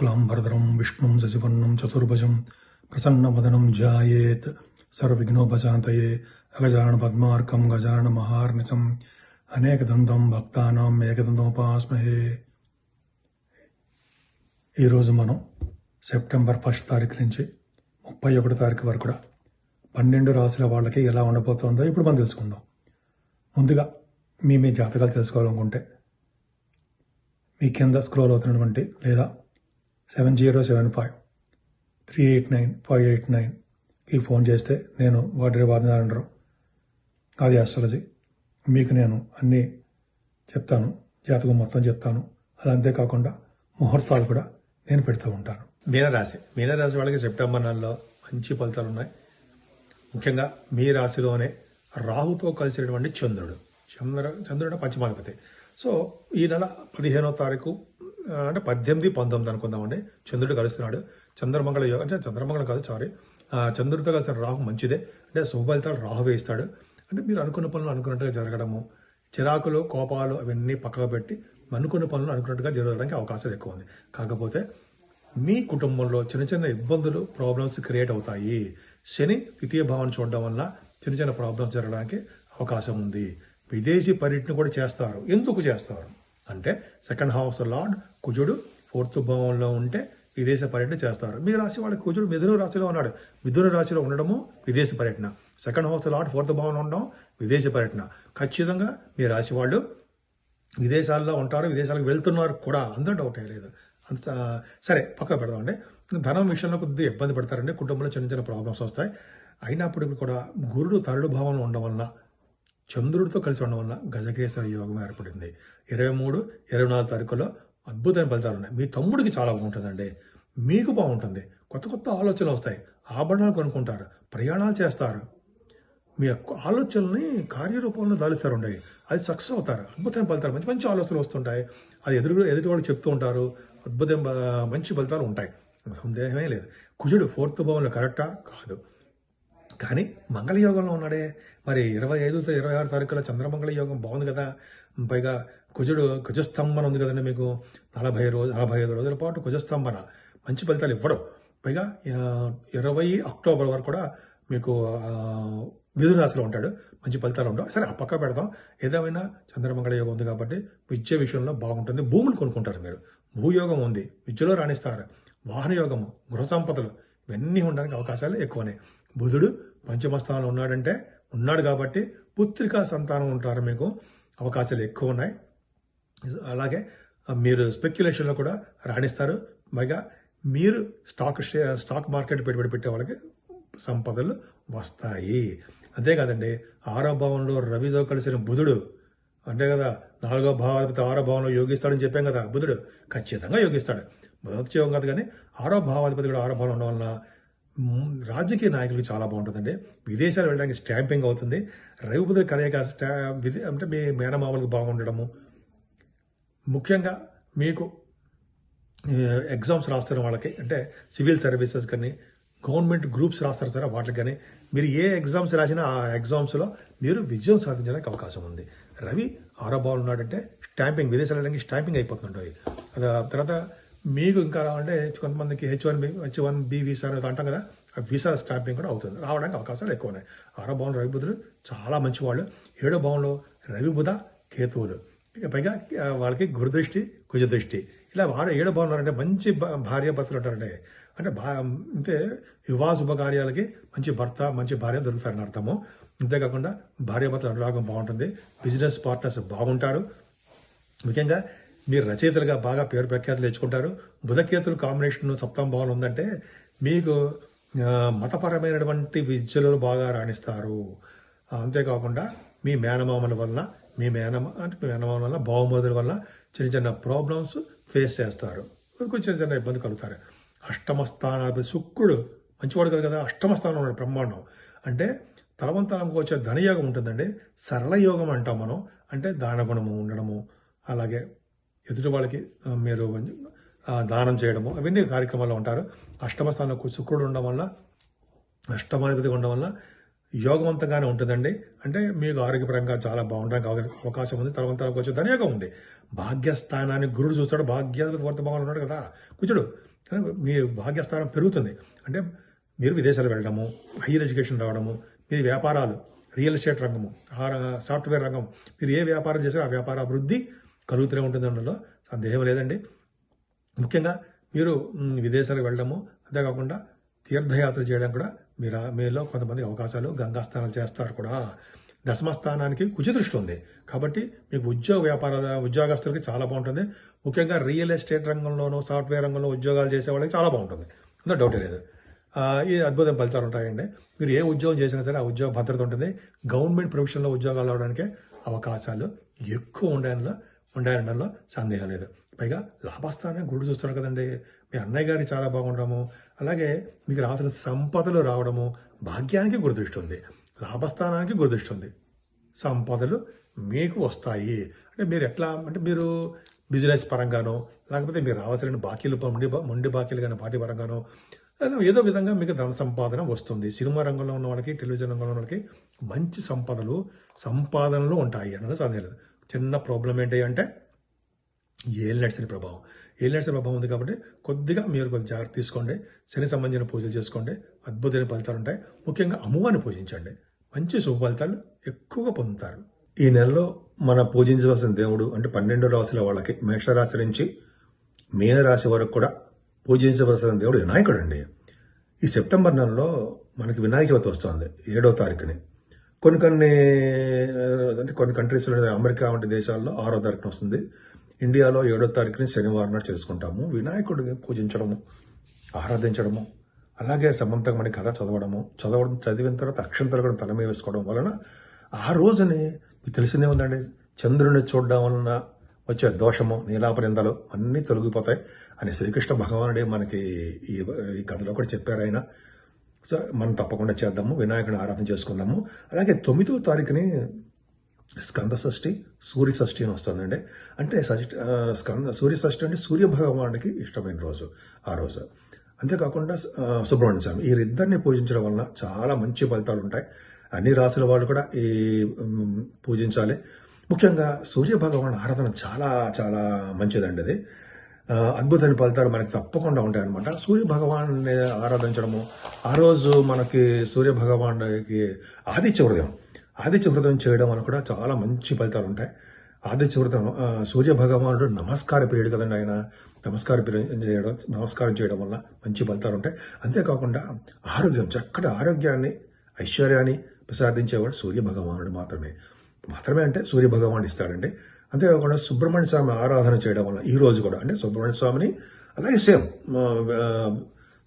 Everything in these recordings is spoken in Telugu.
शुक्लांबरधरं विष्णुं शशिवर्णं चतुर्भुजं प्रसन्नवदनं ध्यायेत् सर्वविघ्नोपशान्तये अगजाननपद्मार्कं गजाननमहार्निशम् అనేకదంతం భక్తానాం ఏకదంతోపాస్మహే. ఈరోజు మనం సెప్టెంబర్ 1 తారీఖు నుంచి 31 తారీఖు వరకు కూడా 12 రాశుల వాళ్ళకి ఎలా ఉండబోతుందో ఇప్పుడు మనం తెలుసుకుందాం. ముందుగా మీ జాతకాలు తెలుసుకోవాలనుకుంటే మీ కింద స్క్రోల్ అవుతున్నటువంటి లేదా 7075389589కి ఫోన్ చేస్తే నేను వాటి వాదనాలు అది ఆస్ట్రాలజీ మీకు నేను అన్నీ చెప్తాను, జాతకం మొత్తం చెప్తాను. అలా అంతేకాకుండా ముహూర్తాలు కూడా నేను పెడుతూ ఉంటాను. మీనరాశి వాళ్ళకి సెప్టెంబర్ నెలలో మంచి ఫలితాలు ఉన్నాయి. ముఖ్యంగా మీ రాశిలోనే రాహుతో కలిసినటువంటి చంద్రుడు పంచమాధిపతి. సో ఈ నెల 15వ తారీఖు అంటే 18, 19 అనుకుందామండి, చంద్రుడు కలుస్తున్నాడు. చంద్రమంగళ యోగం అంటే చంద్రమంగళం కాదు, చంద్రుడితో కలిసిన రాహు మంచిదే. అంటే శుభ ఫలితాలు రాహు వేయిస్తాడు. అంటే మీరు అనుకున్న పనులు అనుకున్నట్టుగా జరగడము, చిరాకులు కోపాలు అవన్నీ పక్కకు పెట్టి అనుకున్న పనులు అనుకున్నట్టుగా జరగడానికి అవకాశాలు ఎక్కువ ఉంది. కాకపోతే మీ కుటుంబంలో చిన్న చిన్న ఇబ్బందులు, ప్రాబ్లమ్స్ క్రియేట్ అవుతాయి. శని ద్వితీయ భావం చూడడం వల్ల చిన్న చిన్న ప్రాబ్లమ్స్ జరగడానికి అవకాశం ఉంది. విదేశీ పర్యటన కూడా చేస్తారు. ఎందుకు చేస్తారు అంటే సెకండ్ హౌస్ లార్డ్ కుజుడు 4th భావంలో ఉంటే విదేశ పర్యటన చేస్తారు. మీ రాశి వాళ్ళకి కుజుడు మిథున రాశిలో ఉన్నాడు. మిథున రాశిలో ఉండడము విదేశ పర్యటన. సెకండ్ హౌస్ లార్డ్ 4th భావంలో ఉండడం విదేశ పర్యటన. ఖచ్చితంగా మీ రాశి వాళ్ళు విదేశాల్లో ఉంటారు, విదేశాలకు వెళ్తున్నారు కూడా, అందరూ డౌట్ లేదు. అంత సరే పక్క పెడదామండి. ధనం విషయంలో కొద్దిగా ఇబ్బంది పడతారండి. కుటుంబంలో చిన్న చిన్న ప్రాబ్లమ్స్ వస్తాయి. అయినప్పటికీ కూడా గురుడు 3rd భావంలో ఉండడం వల్ల, చంద్రుడితో కలిసి ఉండడం వల్ల గజకేసరి యోగం ఏర్పడింది. 23, 24 తారీఖులో అద్భుతమైన ఫలితాలు ఉన్నాయి. మీ తమ్ముడికి చాలా బాగుంటుందండి, మీకు బాగుంటుంది. కొత్త కొత్త ఆలోచనలు వస్తాయి. ఆభరణాలు కొనుక్కుంటారు, ప్రయాణాలు చేస్తారు. మీ యొక్క ఆలోచనల్ని కార్యరూపంలో దాలుస్తారు ఉండేవి. అది సక్సెస్ అవుతారు. అద్భుతమైన ఫలితాలు, మంచి మంచి ఆలోచనలు వస్తుంటాయి. అది ఎదుటి వాళ్ళు చెప్తూ ఉంటారు. అద్భుతమైన మంచి ఫలితాలు ఉంటాయి, సందేహమే లేదు. కుజుడు 4th భావంలో కరెక్టా కాదు, కానీ మంగళ యోగంలో ఉన్నాడే. మరి 25, 26 తారీఖుల చంద్రమంగళ యోగం బాగుంది కదా. పైగా కుజస్తంభన ఉంది కదండి మీకు. 45 రోజుల పాటు కుజస్తంభన మంచి ఫలితాలు ఇవ్వడం. పైగా 20 అక్టోబర్ వరకు కూడా మీకు మిథున రాశిలో ఉంటాడు, మంచి ఫలితాలు ఉండవు. సరే ఆ పక్క పెడదాం. ఏదేమైనా చంద్రమంగళ యోగం ఉంది కాబట్టి విద్య విషయంలో బాగుంటుంది. భూములు కొనుక్కుంటారు మీరు, భూయోగం ఉంది, విద్యలో రాణిస్తారు. వాహన యోగము, గృహ సంపదలు ఇవన్నీ ఉండడానికి అవకాశాలు ఎక్కువనే. బుధుడు పంచమస్థానంలో ఉన్నాడు కాబట్టి పుత్రికా సంతానం ఉంటారు, మీకు అవకాశాలు ఎక్కువ ఉన్నాయి. అలాగే మీరు స్పెక్యులేషన్లో కూడా రాణిస్తారు. పైగా మీరు స్టాక్ మార్కెట్ పెట్టుబడి పెట్టే వాళ్ళకి సంపదలు వస్తాయి. అంతేకాదండి, 6వ భావంలో రవితో కలిసిన బుధుడు అంటే కదా, 4వ భావాధిపతి 6వ భావంలో యోగిస్తాడని చెప్పాం కదా. బుధుడు ఖచ్చితంగా యోగిస్తాడు. మొదటి యోగం కాదు, కానీ 6వ భావాధిపతి కూడా 6వ భావంలో ఉండడం వలన రాజకీయ నాయకులకు చాలా బాగుంటుందండి. విదేశాలు వెళ్ళడానికి స్టాంపింగ్ అవుతుంది. రవి బుధుడు కలయిక అంటే మీ మేనమామలకు బాగుండడము. ముఖ్యంగా మీకు ఎగ్జామ్స్ రాస్తున్న వాళ్ళకి, అంటే సివిల్ సర్వీసెస్ కానీ గవర్నమెంట్ గ్రూప్స్ రాస్తారు సరే, వాటికి కానీ మీరు ఏ ఎగ్జామ్స్ రాసినా ఆ ఎగ్జామ్స్లో మీరు విజయం సాధించడానికి అవకాశం ఉంది. రవి 6వ భావంలో ఉన్నాడంటే స్టాంపింగ్, విదేశాలు వెళ్ళడానికి స్టాంపింగ్ అయిపోతుంటాయి. తర్వాత మీకు ఇంకా అంటే కొంతమందికి H1B వీసా అనేది అంటాం కదా, ఆ వీసా స్టాంపింగ్ కూడా అవుతుంది, రావడానికి అవకాశాలు ఎక్కువ ఉన్నాయి. 6వ భావంలో రవి బుధులు చాలా మంచివాళ్ళు. 7వ భావంలో రవి బుధ కేతువులు, పైగా వాళ్ళకి గురుదృష్టి కుజదృష్టి. ఇలా 7వ భావంలో అంటే మంచి భార్య భర్తలు ఉంటారంటే, అంటే వివాహ శుభకార్యాలకి మంచి భర్త మంచి భార్య దొరుకుతారని అర్థము. అంతేకాకుండా భార్యాభర్తల అనురాగం బాగుంటుంది. బిజినెస్ పార్ట్నర్స్ బాగుంటారు. ముఖ్యంగా మీరు రచయితలుగా బాగా పేరు ప్రఖ్యాతులు తెచ్చుకుంటారు. బుధకేతులు కాంబినేషన్ 7వ భావంలో ఉందంటే మీకు మతపరమైనటువంటి విద్యలో బాగా రాణిస్తారు. అంతేకాకుండా మీ మేనమామల వల్ల బావమరుదుల వల్ల చిన్న చిన్న ప్రాబ్లమ్స్ ఫేస్ చేస్తారు, కొంచెం చిన్న ఇబ్బంది కలుగుతారు. 8వ స్థానాధిపతి శుక్రుడు మంచివాడు కదా, 8వ స్థానంలో ఉన్నాడు, బ్రహ్మాండం. అంటే తలవంతరంకు వచ్చే ధనయోగం ఉంటుందండి. సరళ యోగం అంటాం మనం. అంటే దానగుణము ఉండడము, అలాగే ఎదుటి వాళ్ళకి మీరు దానం చేయడము, అవన్నీ కార్యక్రమాల్లో ఉంటారు. 8వ స్థానంలో శుక్రుడు ఉండడం వల్ల, 8వ ఉండడం వల్ల యోగవంతంగానే ఉంటుందండి. అంటే మీకు ఆరోగ్యపరంగా చాలా బాగుండడానికి అవకాశం ఉంది. తలవంతరంకు వచ్చే ధనయోగం ఉంది. భాగ్యస్థానాన్ని గురుడు చూస్తాడు. భాగ్యాధిపతి 4వ భావంలో ఉన్నాడు కదా కుజుడు. మీ భాగ్యస్థానం పెరుగుతుంది. అంటే మీరు విదేశాలు వెళ్ళడము, హైయర్ ఎడ్యుకేషన్ రావడము, మీ వ్యాపారాలు, రియల్ ఎస్టేట్ రంగము, సాఫ్ట్వేర్ రంగం, మీరు ఏ వ్యాపారం చేసినా ఆ వ్యాపార అభివృద్ధి కలుగుతూనే ఉంటుంది. అందులో సందేహం లేదండి. ముఖ్యంగా మీరు విదేశాలకు వెళ్ళడము, అంతేకాకుండా తీర్థయాత్ర చేయడం కూడా మీలో కొంతమంది అవకాశాలు, గంగా స్నానాలు చేస్తారు కూడా. దశమస్థానానికి కుచిదృష్టి ఉంది కాబట్టి మీకు ఉద్యోగస్తులకి చాలా బాగుంటుంది. ముఖ్యంగా రియల్ ఎస్టేట్ రంగంలోనూ, సాఫ్ట్వేర్ రంగంలో ఉద్యోగాలు చేసే వాళ్ళకి చాలా బాగుంటుంది. అందులో డౌటే లేదు. ఈ అద్భుతం ఫలితాలు ఉంటాయండి. మీరు ఏ ఉద్యోగం చేసినా సరే ఆ ఉద్యోగ భద్రత ఉంటుంది. గవర్నమెంట్ ప్రొఫెషన్లో ఉద్యోగాలు రావడానికే అవకాశాలు ఎక్కువ ఉండడంలో సందేహం లేదు. పైగా లాభస్థానం గుడి చూస్తున్నారు కదండి. మీ అన్నయ్య గారికి చాలా బాగుండడము, అలాగే మీకు రావాల్సిన సంపదలు రావడము, భాగ్యానికి గురుదృష్టి ఉంది, లాభస్థానానికి గురుదృష్టి ఉంది. సంపదలు మీకు వస్తాయి. అంటే మీరు ఎట్లా అంటే మీరు బిజినెస్ పరంగానో, లేకపోతే మీరు రావాల్సిన బాకీలు మొండి బాకీలు కానీ పార్టీ పరంగానో ఏదో విధంగా మీకు ధన సంపాదన వస్తుంది. సినిమా రంగంలో ఉన్న వాళ్ళకి, టెలివిజన్ రంగంలో ఉన్న వాళ్ళకి మంచి సంపాదనలు ఉంటాయి అన్నది సందేహం లేదు. చిన్న ప్రాబ్లం ఏంటి అంటే ఏలినాటి ప్రభావం ఉంది కాబట్టి కొద్దిగా మీరు కొంచెం జాగ్రత్త తీసుకోండి. శని సంబంధించిన పూజలు చేసుకోండి, అద్భుతమైన ఫలితాలు ఉంటాయి. ముఖ్యంగా అమ్మవారిని పూజించండి, మంచి శుభ ఫలితాలు ఎక్కువగా పొందుతారు. ఈ నెలలో మనం పూజించవలసిన దేవుడు అంటే 12 రాశుల వాళ్ళకి, మేషరాశి నుంచి మీనరాశి వరకు కూడా పూజించవలసిన దేవుడు వినాయకుడు అండి. ఈ సెప్టెంబర్ నెలలో మనకి వినాయక చవితి వస్తుంది 7వ తారీఖుని. కొన్ని కంట్రీస్లో, అమెరికా వంటి దేశాల్లో 6వ తారీఖున వస్తుంది. ఇండియాలో 7వ తారీఖుని శనివారం నాడు చేసుకుంటాము. వినాయకుడిని పూజించడము, ఆరాధించడము, అలాగే సమంతకమణి కథ చదివిన తర్వాత అక్షంతలు కూడా తల మీద వేసుకోవడం వలన ఆ రోజుని మీకు తెలిసిందే ఉందండి, చంద్రుని చూడడం వలన వచ్చే దోషము, నీలాపనిందలు అన్నీ తొలగిపోతాయి అని శ్రీకృష్ణ భగవానుడే మనకి ఈ కథలో కూడా చెప్పారు ఆయన. సో మనం తప్పకుండా చేద్దాము, వినాయకుడిని ఆరాధన చేసుకుందాము. అలాగే 9వ తారీఖుని స్కంద షష్ఠి, సూర్య షష్ఠి అని వస్తుందండి. అంటే సూర్య షష్ఠి అంటే సూర్య భగవానుడికి ఇష్టమైన రోజు ఆ రోజు. అంతేకాకుండా సుబ్రహ్మణ్య స్వామి, వీరిద్దరిని పూజించడం వలన చాలా మంచి ఫలితాలు ఉంటాయి. అన్ని రాసుల వాళ్ళు కూడా ఈ పూజించాలి. ముఖ్యంగా సూర్య భగవాన్ ఆరాధన చాలా చాలా మంచిదండి. అది అద్భుతమైన ఫలితాలు మనకి తప్పకుండా ఉంటాయన్నమాట. సూర్య భగవాన్ని ఆరాధించడము, ఆ రోజు మనకి సూర్య భగవానుడికి ఆదిత్య హృదయం చేయడం వల్ల కూడా చాలా మంచి ఫలితాలు ఉంటాయి. ఆదిత్య హృదయం సూర్య భగవానుడు నమస్కార పీరియడ్ కదండి. ఆయన నమస్కారం చేయడం వల్ల మంచి ఫలితాలు ఉంటాయి. అంతేకాకుండా చక్కటి ఆరోగ్యాన్ని, ఐశ్వర్యాన్ని ప్రసాదించేవాడు సూర్య భగవానుడు మాత్రమే అంటే సూర్య భగవానుడు ఇస్తాడండి. అంతేకాకుండా సుబ్రహ్మణ్య స్వామి ఆరాధన చేయడం వల్ల ఈ రోజు కూడా అంటే సుబ్రహ్మణ్య స్వామిని అలాగే సేమ్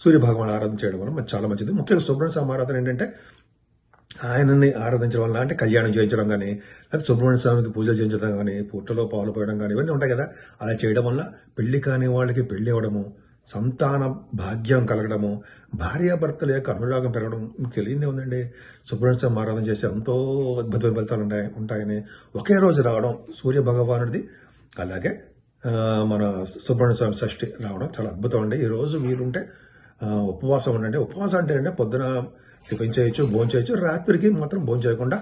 సూర్య భగవాన్ ఆరాధన చేయడం వల్ల చాలా మంచిది. ముఖ్యంగా సుబ్రహ్మణ్య స్వామి ఆరాధన ఏంటంటే ఆయనని ఆరాధించడం వల్ల అంటే కళ్యాణం చేయించడం కానీ, లేకపోతే సుబ్రహ్మణ్య స్వామికి పూజలు చేయించడం కానీ, పుట్టలో పాలు పోయడం కానీ ఇవన్నీ ఉంటాయి కదా. అలా చేయడం వల్ల పెళ్లి కాని వాళ్ళకి పెళ్లి అవ్వడము, సంతాన భాగ్యం కలగడము, భార్యాభర్తల యొక్క అనురాగం పెరగడం మీకు తెలియదే ఉందండి. సుబ్రహ్మణ్య స్వామి ఆరాధన చేసి ఎంతో అద్భుతమైన ఫలితాలు ఉంటాయని ఒకే రోజు రావడం సూర్య భగవానుడిది, అలాగే మన సుబ్రహ్మణ్య స్వామి షష్ఠి రావడం చాలా అద్భుతం అండి. ఈ రోజు వీలుంటే ఉపవాసం ఉండండి. ఉపవాసం అంటే పొద్దున టిఫిన్ చేయొచ్చు, భోజనం చేయొచ్చు, రాత్రికి మాత్రం భోజనం చేయకుండా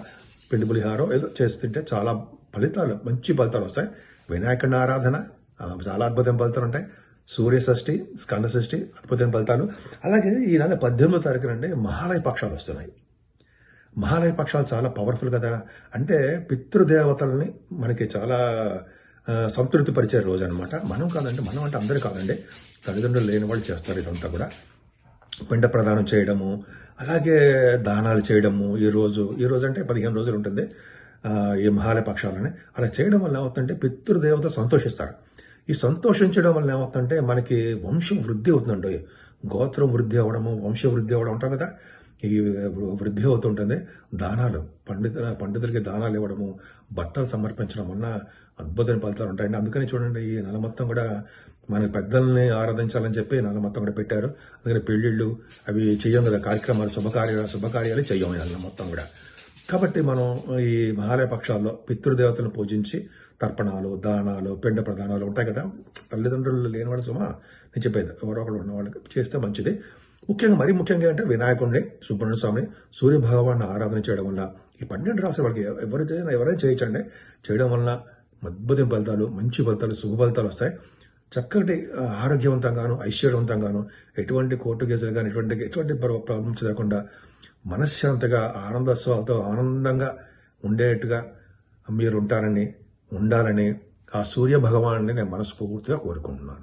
పిండి పులిహారం ఏదో చేసి తింటే చాలా మంచి ఫలితాలు వస్తాయి. వినాయకుడి ఆరాధన చాలా అద్భుతమైన ఫలితాలు ఉంటాయి. సూర్య షష్ఠి, స్కంద షష్ఠి అద్భుతమైన ఫలితాలు. అలాగే ఈ నెల 18వ తారీఖున అండి మహాలయ పక్షాలు వస్తున్నాయి. మహాలయ పక్షాలు చాలా పవర్ఫుల్ కదా. అంటే పితృదేవతల్ని మనకి చాలా సంతృప్తి పరిచే రోజు అనమాట. మనం అంటే అందరూ కాదండి, తల్లిదండ్రులు లేని వాళ్ళు చేస్తారు ఇదంతా కూడా. పిండ ప్రదానం చేయడము, అలాగే దానాలు చేయడము. ఈ రోజు అంటే 15 రోజులు ఉంటుంది ఈ మహాలయ పక్షాలని. అలా చేయడం వల్ల ఏమవుతుందంటే పితృదేవత సంతోషిస్తారు. ఈ సంతోషించడం వల్ల ఏమవుతుందంటే మనకి వంశం వృద్ధి అవుతుందండి. గోత్రం వృద్ధి అవ్వడము, వంశ వృద్ధి అవ్వడం ఉంటాం కదా, ఈ వృద్ధి అవుతుంటుంది. దానాలు, పండితులకి దానాలు ఇవ్వడము, బట్టలు సమర్పించడం వల్ల అద్భుతమైన ఫలితాలు ఉంటాయండి. అందుకని చూడండి, ఈ నెల మొత్తం కూడా మన పెద్దల్ని ఆరాధించాలని చెప్పి నెల మొత్తం కూడా పెట్టారు. అందుకని పెళ్లిళ్ళు అవి చెయ్యం కదా, కార్యక్రమాలు, శుభకార్యాలు చెయ్యం నెల మొత్తం కూడా. కాబట్టి మనం ఈ మహాలయ పక్షాల్లో పితృదేవతలను పూజించి తర్పణాలు, దానాలు, పిండ ప్రదానాలు ఉంటాయి కదా. తల్లిదండ్రులు లేని వాళ్ళు నేను చెప్పేది ఎవరో ఒకరు ఉన్న వాళ్ళకి చేస్తే మంచిది. మరీ ముఖ్యంగా అంటే వినాయకుడిని, సుబ్రహ్మణ్య స్వామిని, సూర్య భగవాన్ని ఆరాధన చేయడం వల్ల ఈ 12 రాశి వాళ్ళకి ఎవరైనా చేయొచ్చండి. చేయడం వల్ల అద్భుతమైన ఫలితాలు, మంచి ఫలితాలు, శుభ ఫలితాలు వస్తాయి. చక్కటి ఆరోగ్యవంతంగాను ఐశ్వర్యవంతంగాను ఎటువంటి కోర్టు కేసులు కానీ ఎటువంటి ప్రాబ్లమ్స్ లేకుండా మనశ్శాంతిగా ఆనందోత్సవాలతో ఆనందంగా ఉండేట్టుగా మీరు ఉండాలని ఆ సూర్య భగవాన్ని నేను మనస్ఫూర్తిగా కోరుకుంటున్నాను.